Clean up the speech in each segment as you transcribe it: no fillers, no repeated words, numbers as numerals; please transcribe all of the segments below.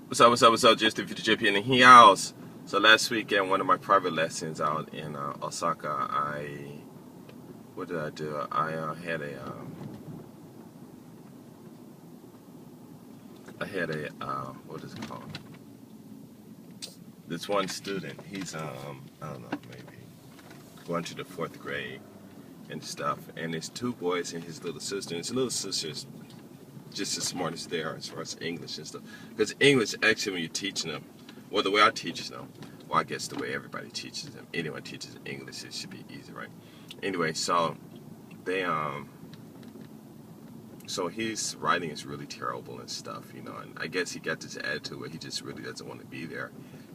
What's up? Just the future JP in the house. So last weekend, one of my private lessons out in Osaka, what did I do? I had a what is it called? This one student, he's I don't know, maybe going to the fourth grade and stuff, and there's two boys and his little sister. And his little sister's just as smart as they are as far as English and stuff. Because English, actually, when you're teaching them, well, the way I teach them, well, I guess the way everybody teaches them, anyone teaches English, it should be easy, right? Anyway, so they so his writing is really terrible and stuff, and I guess he got this attitude where he just really doesn't want to be there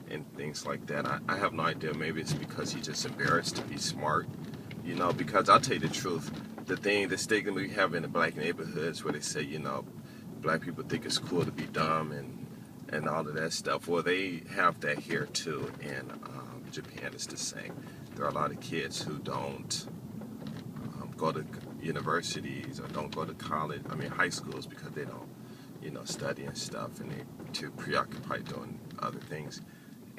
and things like that. I have no idea. Maybe it's because he's just embarrassed to be smart, because I'll tell you the truth. The stigma we have in the black neighborhoods where they say, black people think it's cool to be dumb and all of that stuff. Well, they have that here too, and Japan is the same. There are a lot of kids who don't go to universities or don't go to college. I mean, high schools because they don't, study and stuff, and they're too preoccupied doing other things.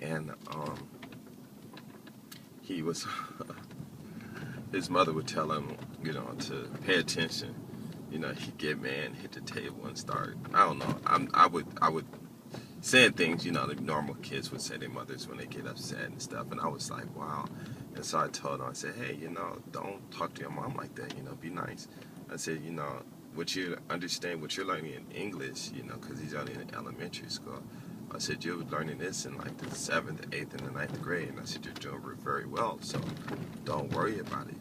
And he was, his mother would tell him, to pay attention. He'd get mad, hit the table, and start. I don't know. I would saying things, the normal kids would say to their mothers when they get upset and stuff. And I was like, wow. And so I told him, I said, hey, don't talk to your mom like that. Be nice. I said, what you understand, what you're learning in English, because he's only in elementary school. I said, you're learning this in like the 7th, 8th, and the 9th grade. And I said, you're doing very well, so don't worry about it.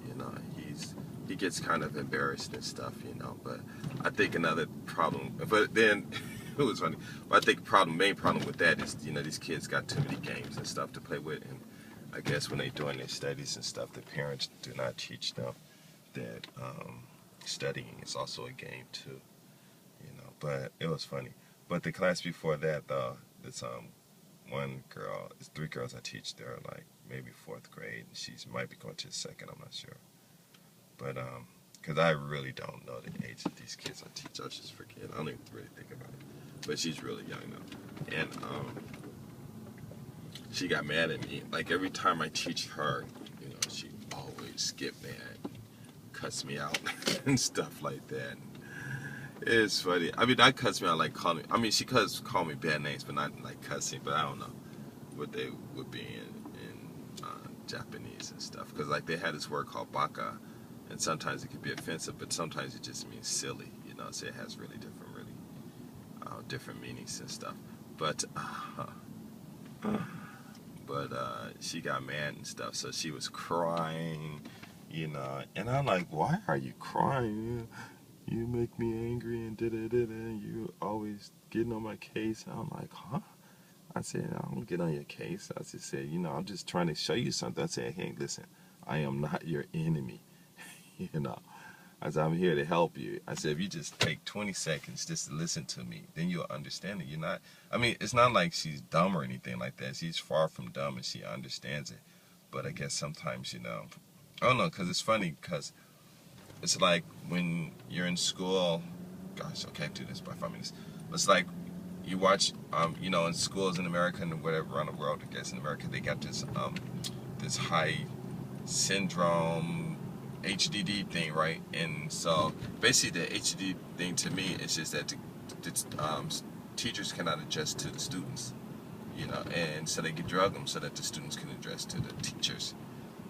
He gets kind of embarrassed and stuff, But I think another problem, but then it was funny. But I think main problem with that is, these kids got too many games and stuff to play with. And I guess when they're doing their studies and stuff, the parents do not teach them that studying is also a game too, But it was funny. But the class before that, this one girl, it's 3 girls I teach. They're like maybe 4th grade, and she might be going to the 2nd. I'm not sure. But because I really don't know the age of these kids I teach, I just forget. I don't even really think about it. But she's really young now, and she got mad at me. Like every time I teach her, she always get mad, cuss me out, and stuff like that. It's funny. I mean, that cuss me out like calling me. I mean, she call me bad names, but not like cussing. But I don't know what they would be in Japanese and stuff. Because like they had this word called baka, and sometimes it could be offensive, but sometimes it just means silly. So it has really different meanings and stuff. But she got mad and stuff, so she was crying, and I'm like, why are you crying? You make me angry and you always getting on my case. And I'm like, huh? I said, I don't get on your case. I just said, I'm just trying to show you something. I said, hey, listen, I am not your enemy. I said, I'm here to help you. I said, if you just take 20 seconds just to listen to me, then you'll understand it. It's not like she's dumb or anything like that. She's far from dumb and she understands it. But I guess sometimes, I don't know, because it's funny, because it's like when you're in school, gosh, I can't do this by 5 minutes. It's like you watch, in schools in America and whatever around the world, I guess in America, they got this high syndrome, HDD thing, right? And so basically the HDD thing to me is just that the teachers cannot adjust to the students, and so they drug them so that the students can adjust to the teachers.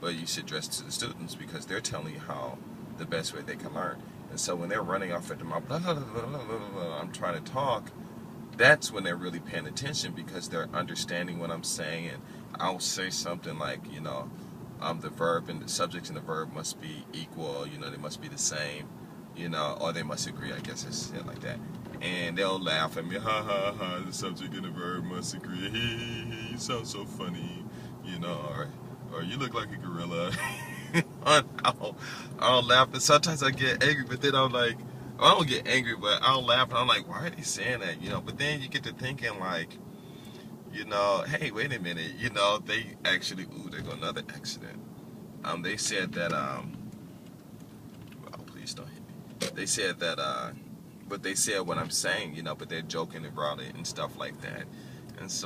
But you should address to the students because they're telling you how the best way they can learn. And so when they're running off at the mouth, blah, blah, blah, blah, blah, blah, I'm trying to talk, that's when they're really paying attention because they're understanding what I'm saying. And I'll say something like, the verb and the subject and the verb must be equal, they must be the same, or they must agree, I guess it's like that. And they'll laugh at me, ha ha ha, the subject and the verb must agree, you sound so funny, or you look like a gorilla. I'll laugh, and sometimes I get angry, but then I'm like, I don't get angry, but I'll laugh, and I'm like, why are they saying that, but then you get to thinking like, hey, wait a minute, they actually, there go another accident. They said that, oh, please don't hit me. They said that, but they said what I'm saying, but they're joking about it and stuff like that. And so